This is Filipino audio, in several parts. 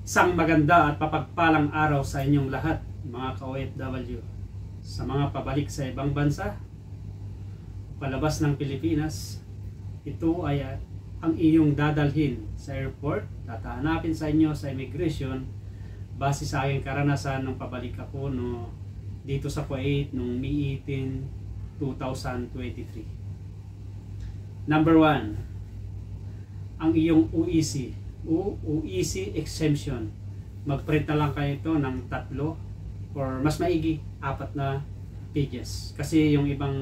Isang maganda at papagpalang araw sa inyong lahat, mga ka-OFW. Sa mga pabalik sa ibang bansa, palabas ng Pilipinas, ito ay ang iyong dadalhin sa airport. Tatahanapin sa inyo sa immigration base sa aking karanasan nung pabalik ako dito sa Kuwait noong May 18, 2023. Number 1, ang iyong UEC exemption. Mag-print na lang kayo ito ng 3 or mas maigi 4 na pages, kasi yung ibang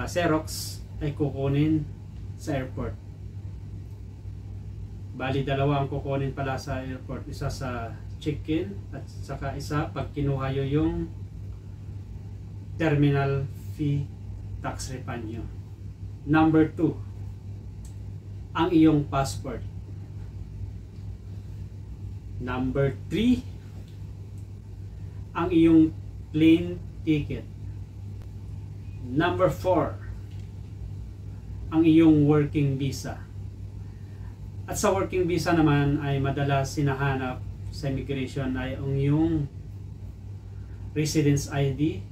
Xerox ay kukunin sa airport. Bali 2 ang kukunin pala sa airport, isa sa check-in at saka isa pag kinuha yung terminal fee tax refund nyo. Number 2, ang iyong passport. Number 3, ang iyong plane ticket. Number 4, ang iyong working visa. At sa working visa naman ay madalas sinahanap sa immigration ay ang iyong residence ID,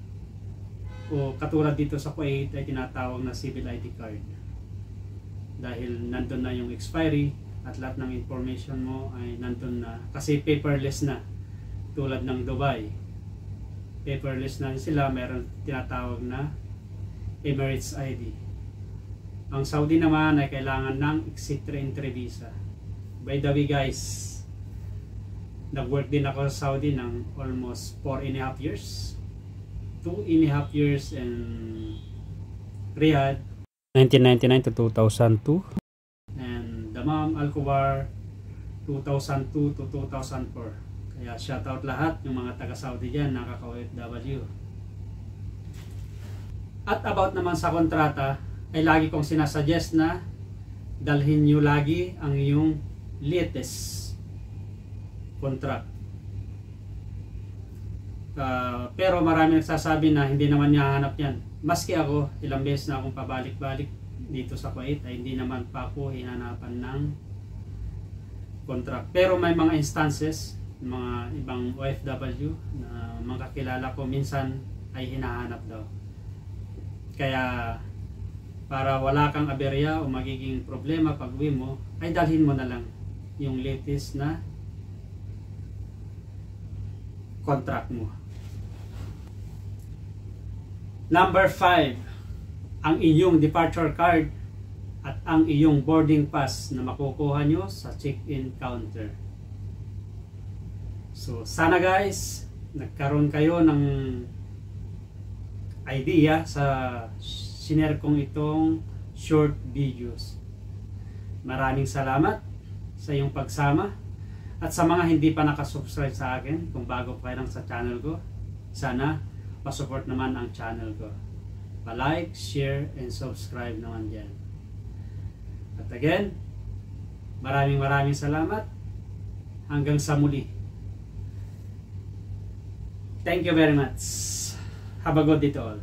o katulad dito sa Kuwait ay tinatawag na civil ID card. Dahil nandun na yung expiry at lahat ng information mo ay nandun na, kasi paperless na. Tulad ng Dubai, paperless na sila, meron tinatawag na Emirates ID. Ang Saudi naman ay kailangan ng exit re-entry visa. By the way guys, nag-work din ako sa Saudi ng almost 4.5 years, 2.5 years in Riyadh 1999 to 2002, and Dammam, Al-Khobar 2002 to 2004. Kaya shoutout lahat yung mga taga-Saudi dyan, nakaka-OFW. At about naman sa kontrata, ay lagi kong sinasuggest na dalhin nyo lagi ang iyong latest contract. Pero marami nagsasabi na hindi naman niya hanap yan. Maski ako, ilang beses na akong pabalik-balik dito sa Kuwait ay hindi naman pa ako hinanapan ng contract. Pero may mga instances, mga ibang OFW na mga kakilala ko minsan ay hinahanap daw. Kaya para wala kang aberya o magiging problema pag uwi mo, ay dalhin mo na lang yung latest na contract mo. Number 5, ang iyong departure card at ang iyong boarding pass na makukuha nyo sa check-in counter. So sana guys, nagkaroon kayo ng idea sa sinare kong itong short videos. Maraming salamat sa iyong pagsama, at sa mga hindi pa nakasubscribe sa akin, kung bago pa lang sa channel ko, sana pa-support naman ang channel ko. Pa-like, share, and subscribe naman dyan. At again, maraming salamat. Hanggang sa muli. Thank you very much. Have a good day to all.